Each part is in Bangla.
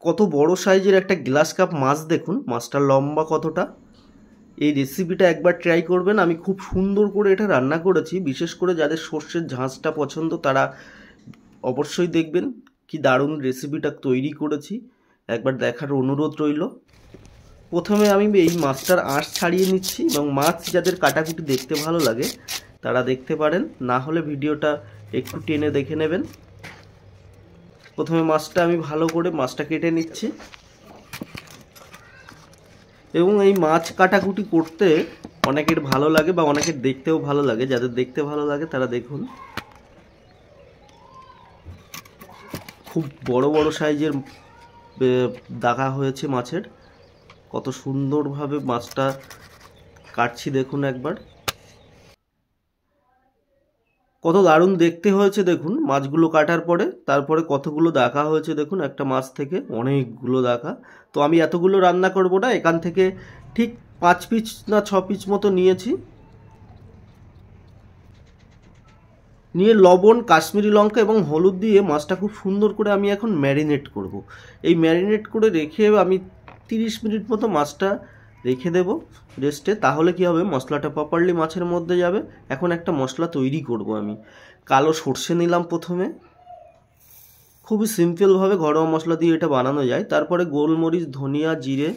কত বড় সাইজের একটা গ্লাস কাপ মাছ দেখুন, মাছটা লম্বা কতটা। এই রেসিপিটা একবার ট্রাই করবেন। আমি খুব সুন্দর করে এটা রান্না করেছি, বিশেষ করে যাদের সর্ষের ঝাঁঝটা পছন্দ তারা অবশ্যই দেখবেন। কি দারুণ রেসিপিটা তৈরি করেছি, একবার দেখার অনুরোধ রইল। প্রথমে আমি এই মাছটার আঁশ ছাড়িয়ে নিচ্ছি, এবং মাছ যাদের কাটাকুটি দেখতে ভালো লাগে তারা দেখতে পারেন, না হলে ভিডিওটা একটু টেনে দেখে নেবেন। প্রথমে মাছটা আমি ভালো করে মাছটা কেটে নিচ্ছি, এবং এই মাছ কাটাকুটি করতে অনেকের ভালো লাগে বা অনেকের দেখতেও ভালো লাগে। যাদের দেখতে ভালো লাগে তারা দেখুন, খুব বড় বড় সাইজের দাগা হয়েছে মাছের। কত সুন্দরভাবে মাছটা কাটছি দেখুন একবার, কত দারুণ দেখতে হয়েছে দেখুন মাছগুলো কাটার পরে। তারপরে কতগুলো দাগা হয়েছে দেখুন, একটা মাছ থেকে অনেকগুলো দাগা। তো আমি এতগুলো রান্না করব না, এখান থেকে ঠিক 5 পিস না 6 পিস মতো নিয়েছি। নিয়ে লবণ, কাশ্মীরি লঙ্কা এবং হলুদ দিয়ে মাছটা খুব সুন্দর করে আমি এখন ম্যারিনেট করব। এই ম্যারিনেট করে রেখে আমি 30 মিনিট মতো মাছটা রেখে দেব রেস্টে। তাহলে কি হবে, মশলাটা প্রপারলি মাছের মধ্যে যাবে। এখন একটা মশলা তৈরি করব আমি। কালো সর্ষে নিলাম প্রথমে, খুবই সিম্পলভাবে ঘরোয়া মশলা দিয়ে এটা বানানো যায়। তারপরে গোলমরিচ, ধনিয়া, জিরে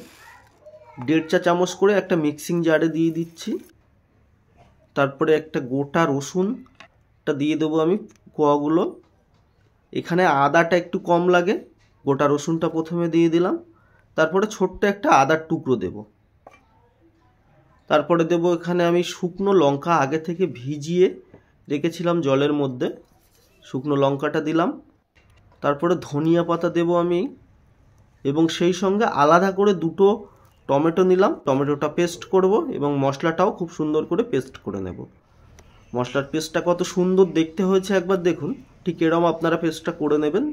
1.5 চা চামচ করে একটা মিক্সিং জারে দিয়ে দিচ্ছি। তারপরে একটা গোটা রসুনটা দিয়ে দেবো আমি কোয়াগুলো। এখানে আদাটা একটু কম লাগে, গোটা রসুনটা প্রথমে দিয়ে দিলাম। তারপরে ছোট্ট একটা আদার টুকরো দেব। তারপরে দেব এখানে আমি শুকনো লঙ্কা, আগে থেকে ভিজিয়ে রেখেছিলাম জলের মধ্যে, শুকনো লঙ্কাটা দিলাম। তারপরে ধনিয়া পাতা দেব আমি, এবং সেই সঙ্গে আলাদা করে 2টো টমেটো নিলাম। টমেটোটা পেস্ট করব, এবং মশলাটাও খুব সুন্দর করে পেস্ট করে নেব। মশলার পেস্টটা কত সুন্দর দেখতে হয়েছে একবার দেখুন, ঠিক এরকম আপনারা পেস্টটা করে নেবেন।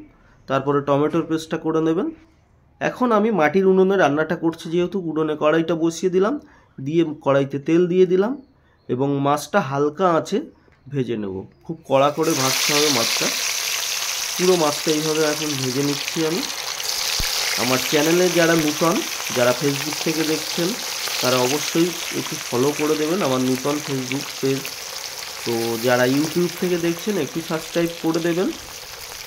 তারপরে টমেটোর পেস্টটা করে নেবেন। এখন আমি মাটির উনুনে রান্নাটা করছি, যেহেতু উনুনে কড়াইটা বসিয়ে দিলাম, দিয়ে কড়াইতে তেল দিয়ে দিলাম, এবং মাছটা হালকা আঁচে ভেজে নেব। খুব কড়া করে ভাজতে হবে মাছটা, পুরো মাছটা এইভাবে এখন ভেজে নিচ্ছি আমি। আমার চ্যানেলে যারা নূতন, যারা ফেসবুক থেকে দেখছেন তারা অবশ্যই একটু ফলো করে দেবেন আমার নূতন ফেসবুক পেজ। তো যারা ইউটিউব থেকে দেখছেন একটু সাবস্ক্রাইব করে দেবেন,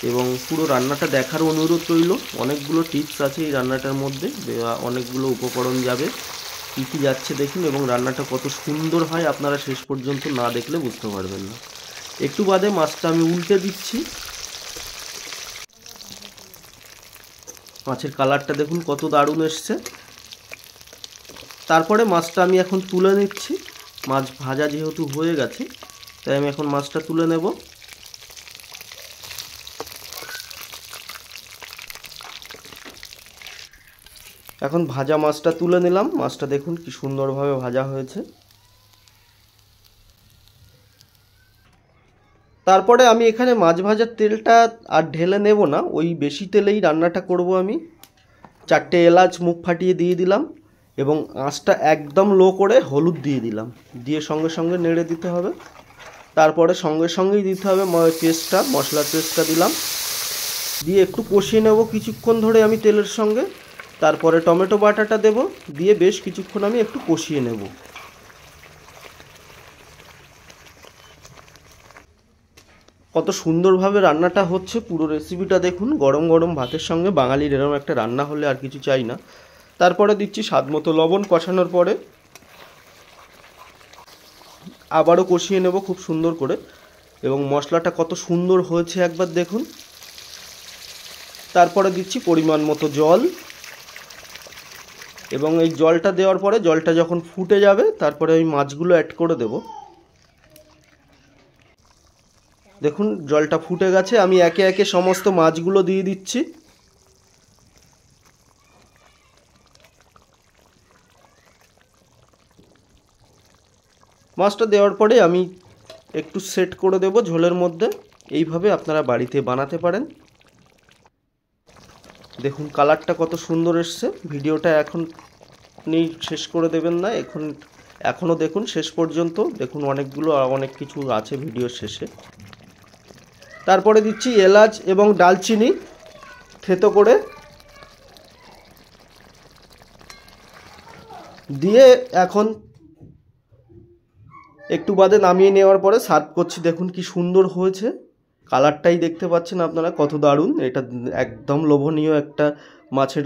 এবং পুরো রান্নাটা দেখার অনুরোধ রইল। অনেকগুলো টিপস আছে এই রান্নাটার মধ্যে, অনেকগুলো উপকরণ যাবে, কী কী যাচ্ছে দেখুন, এবং রান্নাটা কত সুন্দর হয় আপনারা শেষ পর্যন্ত না দেখলে বুঝতে পারবেন না। একটু বাদে মাছটা আমি উল্টে দিচ্ছি। মাছের কালারটা দেখুন কত দারুণ এসছে। তারপরে মাছটা আমি এখন তুলে নিচ্ছি। মাছ ভাজা যেহেতু হয়ে গেছে, তাই আমি এখন মাছটা তুলে নেব। এখন ভাজা মাছটা তুলে নিলাম। মাছটা দেখুন কি সুন্দরভাবে ভাজা হয়েছে। তারপরে আমি এখানে মাছ ভাজার তেলটা আর ঢেলে নেব না, ওই বেশি তেলেই রান্নাটা করব আমি। 4টে এলাচ মুখ ফাটিয়ে দিয়ে দিলাম, এবং আঁচটা একদম লো করে হলুদ দিয়ে দিলাম, দিয়ে সঙ্গে সঙ্গে নেড়ে দিতে হবে। তারপরে সঙ্গে সঙ্গেই দিতে হবে পেস্টটা, মশলার পেস্টটা দিলাম, দিয়ে একটু কষিয়ে নেব কিছুক্ষণ ধরে আমি তেলের সঙ্গে। তারপরে টমেটো বাটাটা দেব, দিয়ে বেশ কিছুক্ষণ আমি একটু কষিয়ে নেব। কত সুন্দরভাবে রান্নাটা হচ্ছে, পুরো রেসিপিটা দেখুন। গরম গরম ভাতের সঙ্গে বাঙালির এরকম একটা রান্না হলে আর কিছু চাই না। তারপরে দিচ্ছি স্বাদ মতো লবণ। কষানোর পরে আবারও কষিয়ে নেব খুব সুন্দর করে, এবং মশলাটা কত সুন্দর হয়েছে একবার দেখুন। তারপরে দিচ্ছি পরিমাণ মতো জল, এবং এই জলটা দেওয়ার পরে জলটা যখন ফুটে যাবে তারপরে ওই মাছগুলো অ্যাড করে দেব। দেখুন জলটা ফুটে গেছে, আমি একে একে সমস্ত মাছগুলো দিয়ে দিচ্ছি। মাছটা দেওয়ার পরে আমি একটু সেট করে দেব ঝোলের মধ্যে। এইভাবে আপনারা বাড়িতে বানাতে পারেন। দেখুন কালারটা কত সুন্দর এসছে। ভিডিওটা এখন শেষ করে দেবেন না, এখনও দেখুন শেষ পর্যন্ত, দেখুন অনেক কিছু আছে ভিডিওর শেষে। তারপরে দিচ্ছি এলাচ এবং ডালচিনি থেতো করে, দিয়ে এখন একটু বাদে নামিয়ে নেওয়ার পরে সার্ভ করছি। দেখুন কি সুন্দর হয়েছে, কালারটাই দেখতে পাচ্ছেন আপনারা কত দারুণ। এটা একদম লোভনীয় একটা মাছের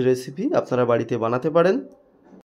রেসিপি, আপনারা বাড়িতে বানাতে পারেন।